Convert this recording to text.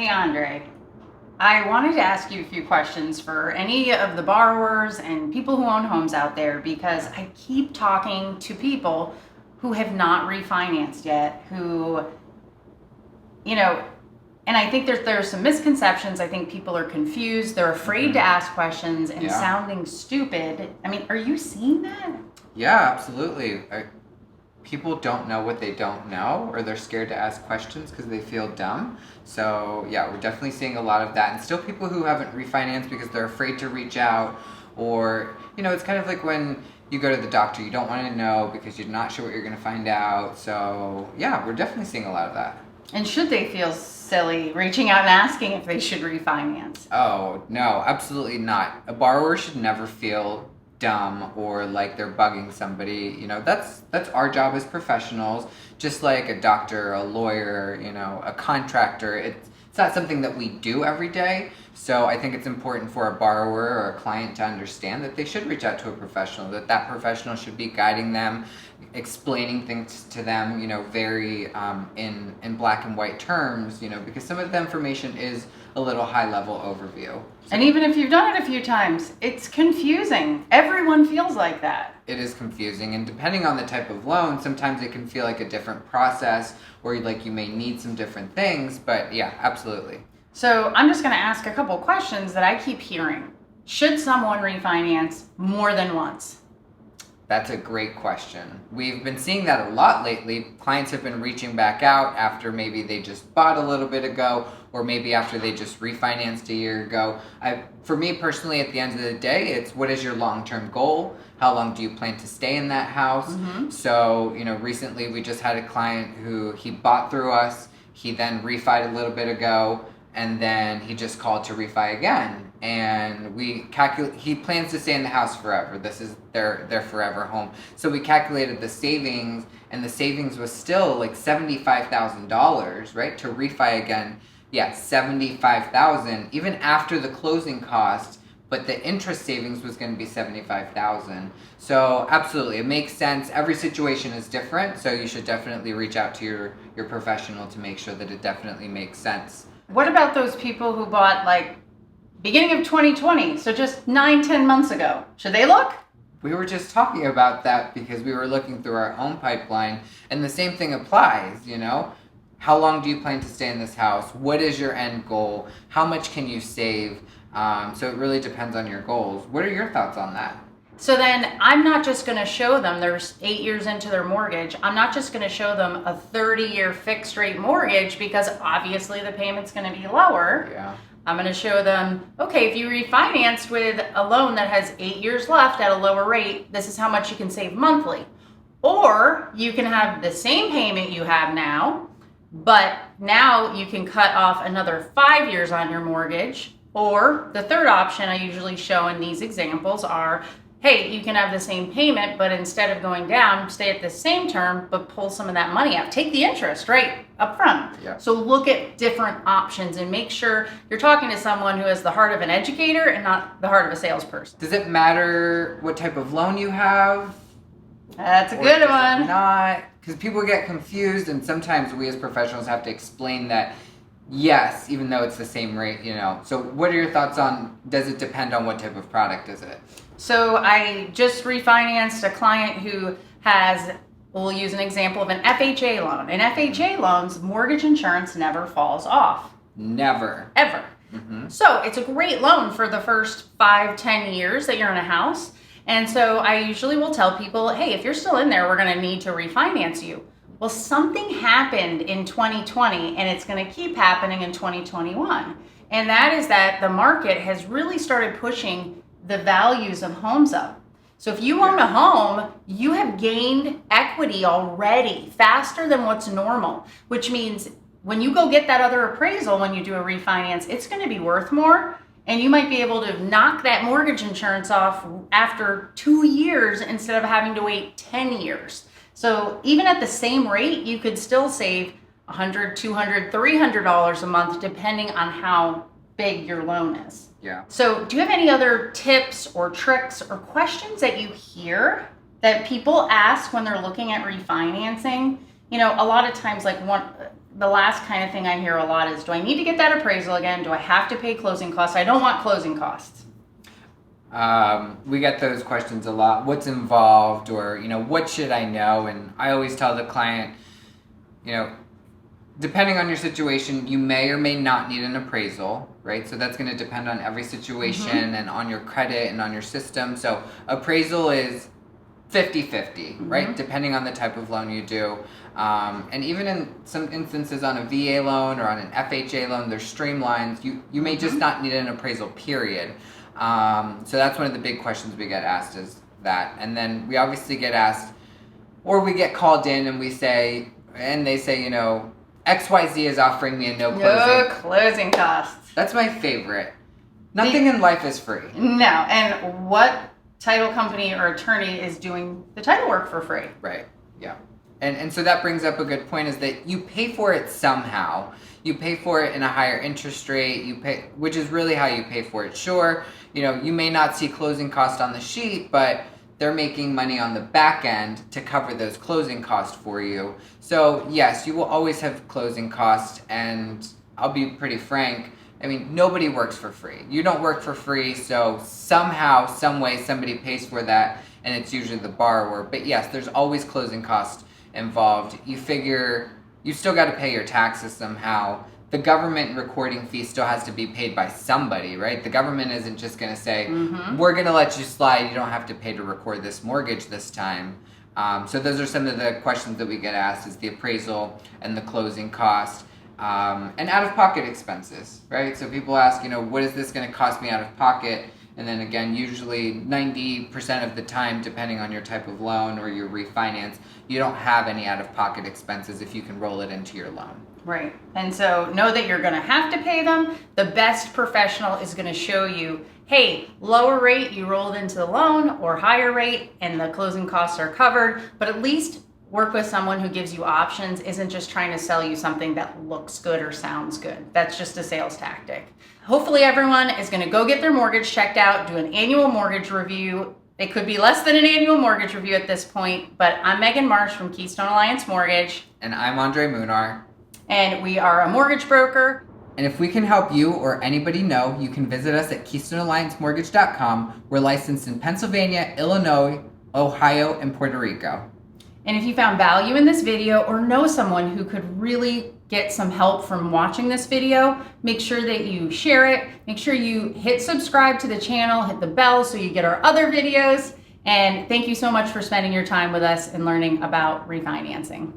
DeAndre, I wanted to ask you a few questions for any of the borrowers and people who own homes out there, because I keep talking to people who have not refinanced yet, who, and I think there's some misconceptions. I think people are confused. They're afraid to ask questions and sounding stupid. I mean, are you seeing that? Yeah, absolutely. People don't know what they don't know, or they're scared to ask questions because they feel dumb. So yeah, we're definitely seeing a lot of that. And still people who haven't refinanced because they're afraid to reach out, or, it's kind of like when you go to the doctor, you don't want to know because you're not sure what you're going to find out. So yeah, we're definitely seeing a lot of that. And should they feel silly reaching out and asking if they should refinance? Oh, no, absolutely not. A borrower should never feel dumb or like they're bugging somebody. That's our job as professionals, just like a doctor, a lawyer, a contractor. It's not something that we do every day. So I think it's important for a borrower or a client to understand that they should reach out to a professional, that professional should be guiding them, explaining things to them, very in black and white terms, because some of the information is a little high level overview. So, and even if you've done it a few times, it's confusing. Everyone feels like that. It is confusing, and depending on the type of loan, sometimes it can feel like a different process, or you may need some different things, but yeah, absolutely. So I'm just going to ask a couple questions that I keep hearing. Should someone refinance more than once? That's a great question. We've been seeing that a lot lately. Clients have been reaching back out after maybe they just bought a little bit ago, or maybe after they just refinanced a year ago. For me personally, at the end of the day, it's what is your long-term goal? How long do you plan to stay in that house? Mm-hmm. So, recently we just had a client who he bought through us. He then refied a little bit ago, and then he just called to refi again. And he plans to stay in the house forever. This is their forever home. So we calculated the savings, and the savings was still like $75,000, right? To refi again. Yeah, $75,000, even after the closing cost, but the interest savings was going to be $75,000. So absolutely, it makes sense. Every situation is different, so you should definitely reach out to your professional to make sure that it definitely makes sense. What about those people who bought beginning of 2020, so just 9-10 months ago? Should they look? We were just talking about that because we were looking through our own pipeline, and the same thing applies, How long do you plan to stay in this house? What is your end goal? How much can you save? So it really depends on your goals. What are your thoughts on that? So then I'm not just going to show them, they're 8 years into their mortgage, I'm not just going to show them a 30-year fixed rate mortgage because obviously the payment's going to be lower. Yeah. I'm going to show them, okay, if you refinanced with a loan that has 8 years left at a lower rate, this is how much you can save monthly. Or you can have the same payment you have now, but now you can cut off another 5 years on your mortgage. Or the third option I usually show in these examples are, hey, you can have the same payment, but instead of going down, stay at the same term, but pull some of that money out. Take the interest right up front. Yeah. So look at different options and make sure you're talking to someone who has the heart of an educator and not the heart of a salesperson. Does it matter what type of loan you have? That's a good one. Not, because people get confused, and sometimes we as professionals have to explain that, yes, even though it's the same rate, So what are your thoughts on, does it depend on what type of product is it? So I just refinanced a client who has, we'll use an example of an FHA loan. In FHA loans, mortgage insurance never falls off. Never. Ever. Mm-hmm. So it's a great loan for the first 5-10 years that you're in a house. And so I usually will tell people, hey, if you're still in there, we're going to need to refinance you. Well, something happened in 2020 and it's going to keep happening in 2021. And that is that the market has really started pushing the values of homes up. So if you own a home, you have gained equity already faster than what's normal, which means when you go get that other appraisal, when you do a refinance, it's going to be worth more. And you might be able to knock that mortgage insurance off after 2 years instead of having to wait 10 years. So even at the same rate, you could still save $100, $200, $300 a month, depending on how big your loan is. Yeah. So do you have any other tips or tricks or questions that you hear that people ask when they're looking at refinancing? A lot of times, the last kind of thing I hear a lot is, do I need to get that appraisal again? Do I have to pay closing costs? I don't want closing costs. We get those questions a lot. What's involved, or what should I know? And I always tell the client, depending on your situation, you may or may not need an appraisal, right? So that's going to depend on every situation and on your credit and on your system. So appraisal is 50-50, right? Depending on the type of loan you do. And even in some instances on a VA loan or on an FHA loan, there's streamlines. You may just not need an appraisal, period. So that's one of the big questions we get asked is that. And then we obviously get asked, or we get called in and they say, XYZ is offering me a no closing costs. That's my favorite. Nothing in life is free. No. And what title company or attorney is doing the title work for free? Right. Yeah. And so that brings up a good point, is that you pay for it somehow. You pay for it in a higher interest rate, which is really how you pay for it. Sure, you may not see closing cost on the sheet, but they're making money on the back end to cover those closing costs for you. So yes, you will always have closing costs, and I'll be pretty frank, nobody works for free. You don't work for free, so somehow, some way, somebody pays for that, and it's usually the borrower. But yes, there's always closing costs involved. You figure you still got to pay your taxes somehow. The government recording fee still has to be paid by somebody, right? The government isn't just going to say, we're going to let you slide. You don't have to pay to record this mortgage this time. So those are some of the questions that we get asked, is the appraisal and the closing cost. And out-of-pocket expenses, right? So people ask, what is this going to cost me out of pocket? And then again, usually 90% of the time, depending on your type of loan or your refinance, you don't have any out-of-pocket expenses if you can roll it into your loan. Right. And so know that you're going to have to pay them. The best professional is going to show you, hey, lower rate, you rolled into the loan, or higher rate and the closing costs are covered. But at least work with someone who gives you options, isn't just trying to sell you something that looks good or sounds good. That's just a sales tactic. Hopefully everyone is going to go get their mortgage checked out, do an annual mortgage review. It could be less than an annual mortgage review at this point, but I'm Megan Marsh from Keystone Alliance Mortgage. And I'm Andre Munar. And we are a mortgage broker. And if we can help you or anybody know, you can visit us at KeystoneAllianceMortgage.com. We're licensed in Pennsylvania, Illinois, Ohio, and Puerto Rico. And if you found value in this video or know someone who could really get some help from watching this video, make sure that you share it. Make sure you hit subscribe to the channel, hit the bell so you get our other videos. And thank you so much for spending your time with us and learning about refinancing.